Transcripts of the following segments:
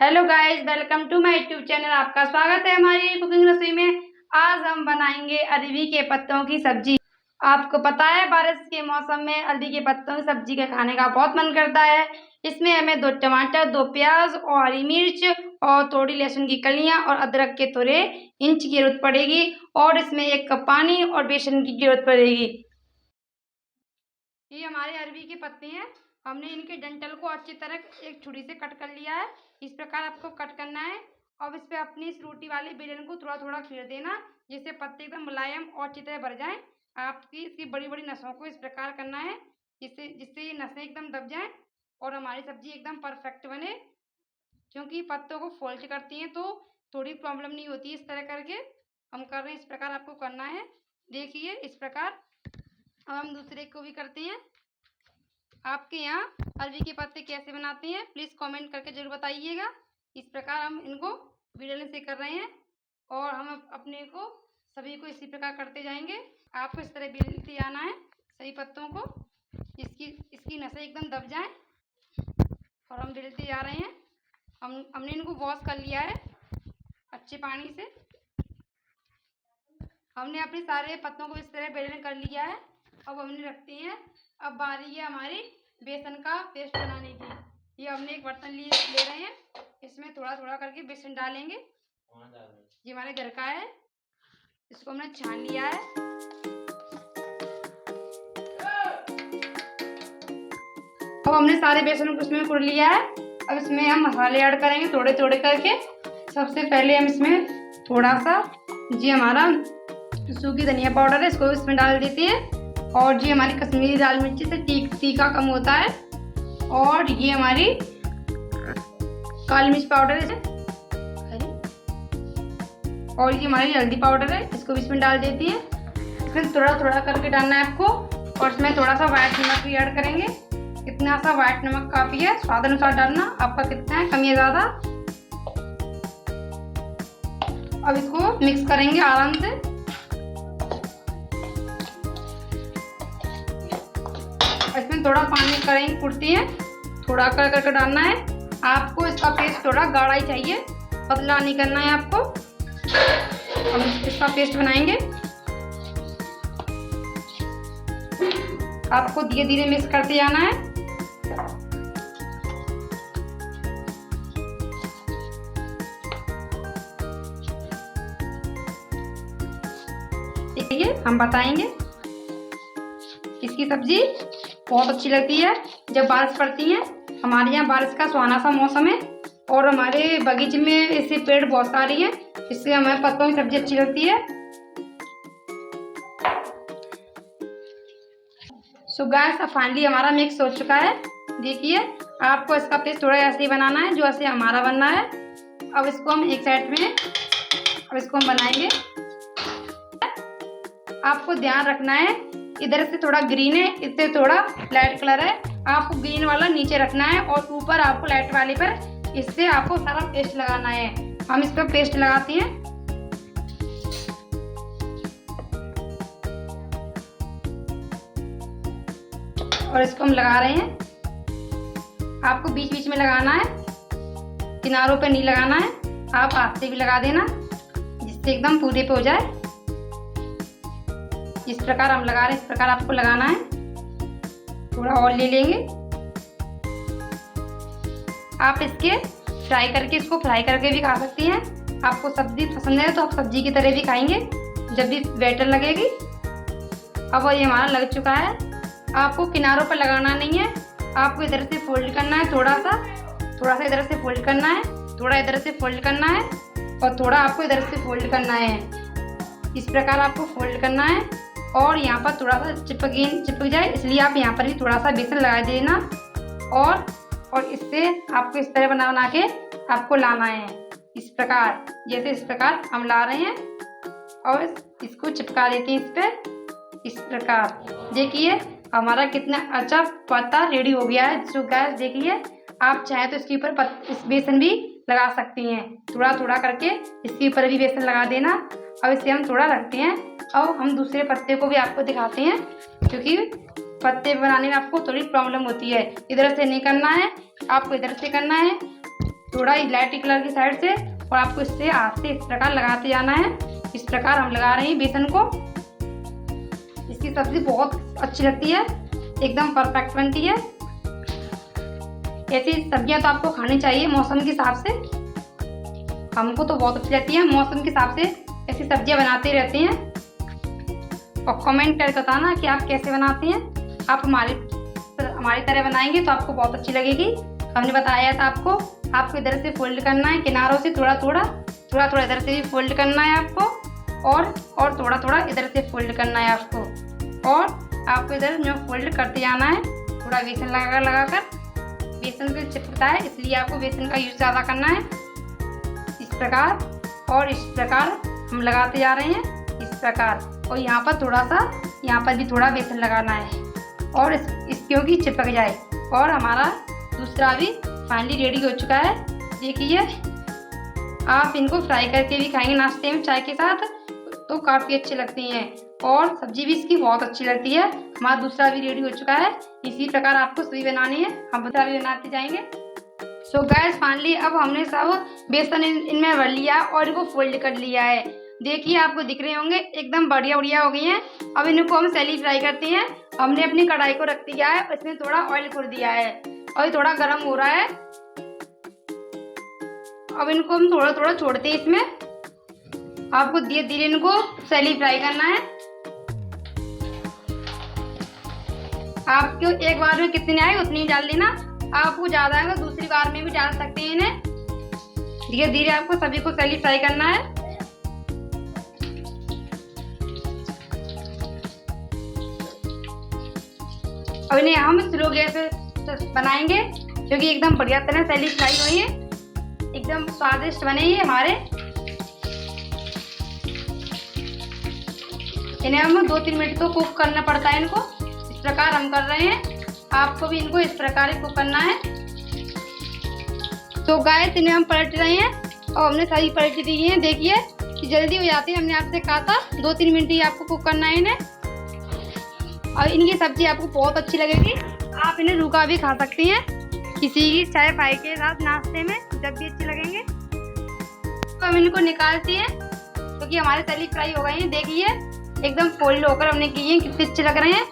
Hello guys, welcome to my YouTube channel. आपका स्वागत है हमारी कुकिंग रसोई में। आज हम बनाएंगे अरबी के पत्तों की सब्जी। आपको पता है बारिश के मौसम में अरबी के पत्तों की सब्जी का खाने का बहुत मन करता है। इसमें हमें 2 टमाटर, 2 प्याज और हरी मिर्च और थोड़ी लहसुन की कलियां और अदरक के थोड़े इंच की जरूरत पड़ेगी और इसमें 1 कप पानी और बेसन की जरूरत पड़ेगी। ये हमारे अरबी के पत्ते हैं। हमने इनके डंठल को अच्छी तरह एक छुरी से कट कर लिया है। इस प्रकार आपको कट करना है। अब इस पे अपनी इस रोटी वाले बेलन को थोड़ा थोड़ा फेर देना, जिससे पत्ते एकदम मुलायम और अच्छी तरह भर जाएं। आपकी इसकी बड़ी बड़ी नसों को इस प्रकार करना है, जिससे जिससे ये नसें एकदम दब जाएं और हमारी सब्जी एकदम परफेक्ट बने। क्योंकि पत्तों को फोल्ड करती हैं तो थोड़ी प्रॉब्लम नहीं होती। इस तरह करके हम कर रहे हैं, इस प्रकार आपको करना है। देखिए इस प्रकार। अब हम दूसरे को भी करते हैं। आपके यहाँ अरबी के पत्ते कैसे बनाते हैं प्लीज़ कमेंट करके जरूर बताइएगा। इस प्रकार हम इनको बेलन से कर रहे हैं और हम अपने को सभी को इसी प्रकार करते जाएंगे। आपको इस तरह बेलते जाना है सभी पत्तों को, इसकी नसें एकदम दब जाएं और हम बेलते जा रहे हैं। हमने इनको वॉश कर लिया है अच्छे पानी से। हमने अपने सारे पत्तों को इस तरह बेलन कर लिया है। अब हमने रखते हैं। अब बारी है हमारी बेसन का पेस्ट बनाने की। ये हमने एक बर्तन ले रहे हैं, इसमें थोड़ा थोड़ा करके बेसन डालेंगे। ये हमारे घर का है, इसको हमने छान लिया है। अब हमने सारे बेसन को इसमें कुट लिया है। अब इसमें हम मसाले ऐड करेंगे थोड़े थोड़े करके। सबसे पहले हम इसमें थोड़ा सा हमारा सूखी धनिया पाउडर है, इसको इसमें डाल देते हैं। और जी हमारी कश्मीरी लाल मिर्ची से तीखा कम होता है। और ये हमारी काली मिर्च पाउडर है और ये हमारी हल्दी पाउडर है, इसको भी इसमें डाल देती हैं। फिर थोड़ा थोड़ा करके डालना है आपको। और इसमें थोड़ा सा व्हाइट नमक भी ऐड करेंगे। इतना सा व्हाइट नमक काफ़ी है, स्वाद अनुसार डालना। आपका कितना है, कम या ज़्यादा। अब इसको मिक्स करेंगे आराम से। इसमें थोड़ा पानी करेंगे, कुटते हैं, थोड़ा कर करके डालना है। आपको इसका पेस्ट थोड़ा गाढ़ा ही चाहिए, पतला नहीं करना है आपको। हम इसका पेस्ट बनाएंगे। आपको धीरे धीरे मिक्स करते जाना है। देखिए हम बताएंगे। इसकी सब्जी बहुत अच्छी लगती है जब बारिश पड़ती है। हमारे यहाँ बारिश का सुहाना सा मौसम है और हमारे बगीचे में ऐसे पेड़ बहुत सारे हैं, इससे हमें पत्तों की सब्जी अच्छी लगती है। सो गाइस, अब फाइनली हमारा मिक्स हो चुका है। देखिए आपको इसका पेस्ट थोड़ा ऐसे ही बनाना है जो ऐसे हमारा बनना है। अब इसको हम एक साइड में हम बनाएंगे। आपको ध्यान रखना है, इधर से थोड़ा ग्रीन है, इससे थोड़ा लाइट कलर है। आपको ग्रीन वाला नीचे रखना है और ऊपर आपको लाइट वाले पर, इससे आपको सारा पेस्ट लगाना है। हम इस पर पेस्ट लगाते हैं। और इसको हम लगा रहे हैं। आपको बीच बीच में लगाना है, किनारों पे नहीं लगाना है। आप हाथ से भी लगा देना, जिससे एकदम पूरे पे हो जाए। इस प्रकार हम लगा रहे हैं, इस प्रकार आपको लगाना है। थोड़ा और ले लेंगे। आप इसको फ्राई करके भी खा सकती हैं। आपको सब्जी पसंद है तो आप सब्जी की तरह भी खाएंगे जब भी बेटर लगेगी। अब ये हमारा लग चुका है। आपको किनारों पर लगाना नहीं है, आपको इधर से फोल्ड करना है। थोड़ा सा इधर से फोल्ड करना है, थोड़ा इधर से फोल्ड करना है और थोड़ा आपको इधर से फोल्ड करना है। इस प्रकार आपको फोल्ड करना है और यहाँ पर थोड़ा सा चिपक जाए, इसलिए आप यहाँ पर भी थोड़ा सा बेसन लगा देना। और इससे आपको इस तरह बना के आपको लाना है। इस प्रकार, जैसे इस प्रकार हम ला रहे हैं और इसको चिपका देते हैं इस पर। इस प्रकार देखिए हमारा कितना अच्छा पत्ता रेडी हो गया है। जो गैस देखिए, आप चाहें तो इसके ऊपर इस बेसन भी लगा सकती हैं। थोड़ा थोड़ा करके इसके ऊपर भी बेसन लगा देना। अब इसे हम थोड़ा रखते हैं। अब हम दूसरे पत्ते को भी आपको दिखाते हैं, क्योंकि पत्ते बनाने में आपको थोड़ी प्रॉब्लम होती है। इधर से नहीं करना है, आपको इधर से करना है। थोड़ा इलायची कलर की साइड से, और आपको इससे हाथ से इस प्रकार लगाते जाना है। इस प्रकार हम लगा रहे हैं बेसन को। इसकी सब्जी बहुत अच्छी लगती है, एकदम परफेक्ट बनती है। ऐसी सब्जियां तो आपको खानी चाहिए मौसम के हिसाब से। हमको तो बहुत अच्छी लगती है, मौसम के हिसाब से ऐसी सब्जियां बनाते रहते हैं। और कमेंट करके बताना कि आप कैसे बनाते हैं। आप हमारी तरह बनाएंगे तो आपको बहुत अच्छी लगेगी। हमने बताया था आपको इधर से फोल्ड करना है, किनारों से थोड़ा थोड़ा इधर से भी फोल्ड करना है आपको, और थोड़ा थोड़ा इधर से फोल्ड करना है आपको, और आपको इधर जो फोल्ड करते जाना है। थोड़ा बेसन लगा कर बेसन से चिपकता है, इसलिए आपको बेसन का यूज ज़्यादा करना है। इस प्रकार, और इस प्रकार हम लगाते जा रहे हैं, इस प्रकार। और यहाँ पर भी थोड़ा बेसन लगाना है, और इस क्योंकि चिपक जाए। और हमारा दूसरा भी फाइनली रेडी हो चुका है। देखिए, आप इनको फ्राई करके भी खाएंगे नाश्ते में चाय के साथ तो काफ़ी अच्छे लगते हैं, और सब्जी भी इसकी बहुत अच्छी लगती है। हमारा दूसरा भी रेडी हो चुका है। इसी प्रकार आपको सभी बनानी है, हम दूसरा भी बनाते जाएंगे। सो गैस, फाइनली अब हमने सब बेसन इनमें भर लिया और इनको फोल्ड कर लिया है। देखिए, आपको दिख रहे होंगे एकदम बढ़िया हो गई हैं। अब इनको हम सैली फ्राई करते हैं। हमने अपनी कढ़ाई को रख दिया है, इसमें थोड़ा ऑयल कर दिया है, और ये थोड़ा गर्म हो रहा है। अब इनको हम थोड़ा थोड़ा छोड़ते हैं इसमें। आपको धीरे धीरे इनको सैली फ्राई करना है। आपको एक बार में कितनी आए उतनी डाल देना। आपको ज़्यादा आएगा दूसरी बार में भी डाल सकते हैं इन्हें। धीरे धीरे आपको सभी को सैली फ्राई करना है। अब इन्हें हम स्लो गैस पे बनाएंगे, क्योंकि एकदम बढ़िया तरह सैली फ्राई हुई है, एकदम स्वादिष्ट बने ये हमारे। इन्हें हम 2-3 मिनट तो कुक करना पड़ता है इनको। इस प्रकार हम कर रहे हैं, आपको भी इनको इस प्रकार ही कुक करना है। तो गाइस, इन्हें हम पलट रहे हैं, और हमने सारी पलट दी है। देखिए कि जल्दी हो जाती है। हमने आपसे कहा था 2-3 मिनट ही आपको कुक करना है इन्हें। और इनकी सब्जी आपको बहुत अच्छी लगेगी। आप इन्हें रूखा भी खा सकती हैं, किसी की चाय पाई के साथ नाश्ते में, जब भी अच्छी लगेंगे। तो हम इनको निकालते हैं, क्योंकि हमारे सैली फ्राई हो गए हैं। देखिए, एकदम फोल्ड होकर हमने किए हैं, कितने अच्छे लग रहे हैं।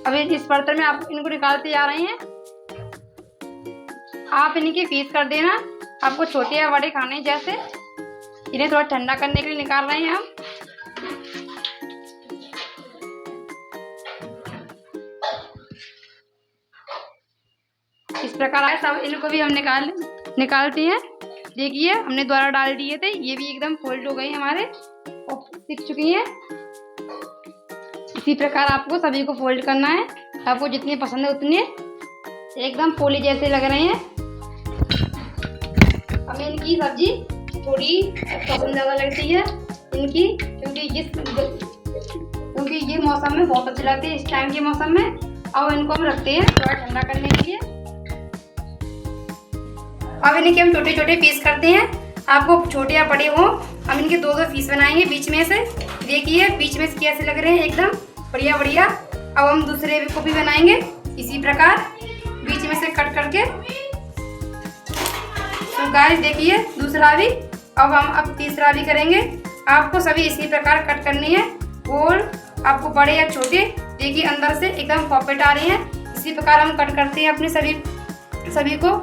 अब इस बर्तन में आप इनको निकालते जा रहे हैं। आप इनके पीस कर देना, आपको छोटे या बड़े खाने जैसे। इन्हें थोड़ा ठंडा करने के लिए निकाल रहे हैं हम। इस प्रकार सब इनको भी हम निकालते हैं। देखिए, हमने दोबारा डाल दिए थे, ये भी एकदम फोल्ड हो गए हमारे और सीख चुकी हैं। इसी प्रकार आपको सभी को फोल्ड करना है। आपको जितने पसंद है उतने, एकदम पोली जैसे लग रहे हैं। हमें इनकी सब्जी थोड़ी पसंद ज़्यादा लगती है इनकी, क्योंकि ये मौसम में बहुत अच्छी लगती है, इस टाइम के मौसम में। अब इनको हम रखते हैं थोड़ा ठंडा करने के लिए। अब इनके हम छोटे छोटे पीस करते हैं। आपको छोटे या बड़े हो, हम इनके 2-2 पीस बनाएंगे बीच में से। देखिए, बीच में से कैसे लग रहे हैं, एकदम बढ़िया। अब हम दूसरे को भी बनाएंगे इसी प्रकार, बीच में से कट करके। तो गाइस, देखिए दूसरा भी। अब तीसरा भी करेंगे। आपको सभी इसी प्रकार कट करनी है, और आपको बड़े या छोटे, देखिए अंदर से एकदम परफेक्ट आ रहे हैं। इसी प्रकार हम कट करते हैं अपने सभी को।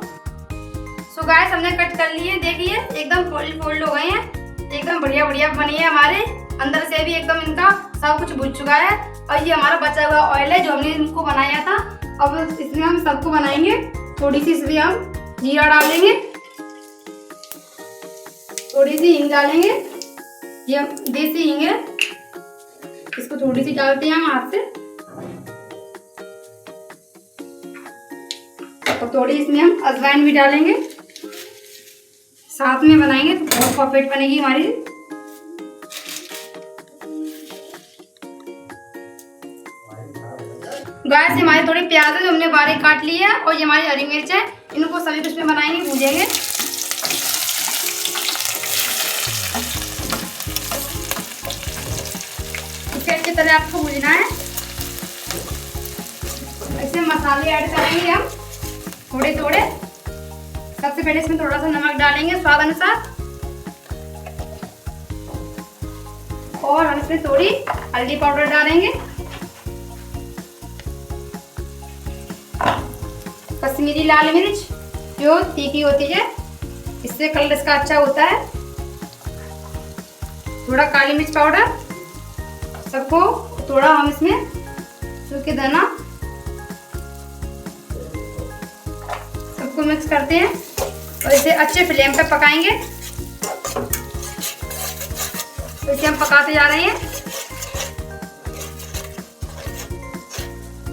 सो गाइस, हमने कट कर लिए। देखिए, एकदम फोल्ड हो गए हैं, एकदम बढ़िया बनी है हमारे। अंदर से भी एकदम इनका सब कुछ भुज चुका है। और ये हमारा बचा हुआ ऑयल है जो हमने इनको बनाया था। अब इसमें हम सबको बनाएंगे। थोड़ी सी इसमें हम जीरा डालेंगे, थोड़ी सी हींग डालेंगे, ये देसी हींग है, इसको थोड़ी सी डालते हैं हम हाथ से। और थोड़ी इसमें हम अजवाइन भी डालेंगे, साथ में बनाएंगे तो बहुत परफेक्ट बनेगी हमारी। गाइस, हमारे थोड़े प्याज है जो हमने बारीक काट लिया है, और ये हमारी हरी मिर्च है, इनको सभी कुछ में बनाएंगे, भूजेंगे। इसे अच्छी तरह आपको भूजना है। इसमें मसाले ऐड करेंगे हम थोड़े थोड़े, सबसे पहले इसमें थोड़ा सा नमक डालेंगे स्वाद अनुसार, और हम इसमें थोड़ी हल्दी पाउडर डालेंगे, कश्मीरी लाल मिर्च जो तीखी होती है, इससे कलर इसका अच्छा होता है, थोड़ा काली मिर्च पाउडर, सबको थोड़ा हम इसमें सूखे धना सबको मिक्स करते हैं और इसे अच्छे फ्लेम पे पकाएंगे। तो इसे हम पकाते जा रहे हैं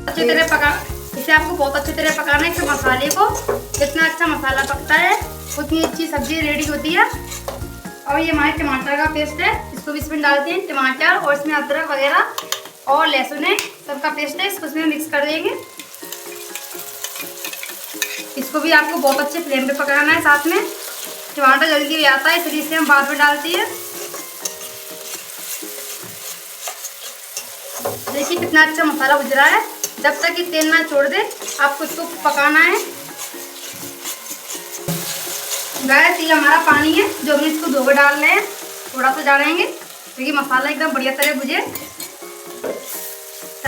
अच्छी तरह पका। इसे आपको बहुत अच्छी तरह पकाना है कि मसाले को, जितना अच्छा मसाला पकता है उतनी अच्छी सब्जी रेडी होती है। और ये हमारे टमाटर का पेस्ट है, इसको भी इसमें डालते हैं, टमाटर और इसमें अदरक वगैरह और लहसुन है, सबका पेस्ट है, इसको इसमें मिक्स कर देंगे। इसको भी आपको बहुत अच्छे फ्लेम पे पकाना है। साथ में टमाटर जल्दी हो जाता है, इसलिए इसे हम बाद में डालते हैं। देखिए कितना अच्छा मसाला भुज रहा है। जब तक कि तेल ना छोड़ दे आपको इसको पकाना है। गैस ये हमारा पानी है जो हम इसको धोकर डाल रहे हैं, थोड़ा सा डालेंगे क्योंकि मसाला एकदम बढ़िया तरह भुजे।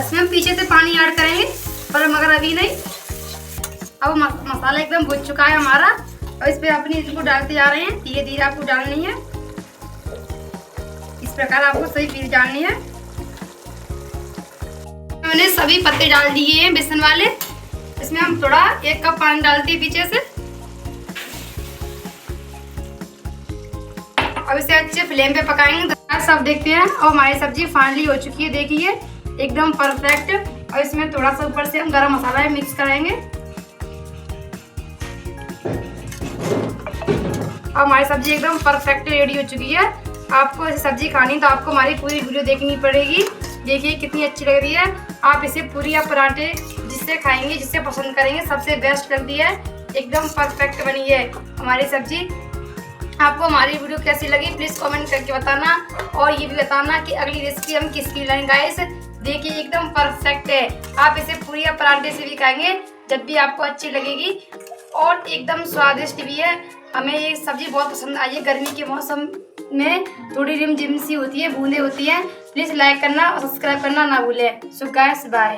इसमें हम पीछे से पानी ऐड करेंगे पर मगर अभी नहीं। अब मसाला एकदम भुज चुका है हमारा और इस पर अपनी इसको डालते जा रहे हैं। धीरे धीरे आपको डालनी है, इस प्रकार आपको सही चीज डालनी है। मैंने सभी पत्ते डाल दिए हैं बेसन वाले। इसमें हम थोड़ा 1 कप पानी डालते हैं पीछे से। अब इसे अच्छे फ्लेम पे पकाएंगे। सब देखते हैं और हमारी सब्जी फाइनली हो चुकी है, देखिए एकदम परफेक्ट। और इसमें थोड़ा सा ऊपर से हम गरम मसाला मिक्स कराएंगे। अब हमारी सब्जी एकदम परफेक्ट रेडी हो चुकी है। आपको ऐसी सब्जी खानी तो आपको हमारी पूरी वीडियो देखनी पड़ेगी। देखिए कितनी अच्छी लग रही है। आप इसे पूरी या पराठे जिससे खाएंगे, जिससे पसंद करेंगे, सबसे बेस्ट लगती है। एकदम परफेक्ट बनी है हमारी सब्जी। आपको हमारी वीडियो कैसी लगी प्लीज़ कमेंट करके बताना और ये भी बताना कि अगली रेसिपी हम किसकी लाएंगे। गाइस देखिए एकदम परफेक्ट है। आप इसे पूरी या पराठे से भी खाएंगे जब भी आपको अच्छी लगेगी और एकदम स्वादिष्ट भी है। हमें ये सब्जी बहुत पसंद आई है। गर्मी के मौसम में थोड़ी रिमझिम सी होती है, बूंदें होती हैं। प्लीज़ लाइक करना और सब्सक्राइब करना ना भूलें। So guys bye.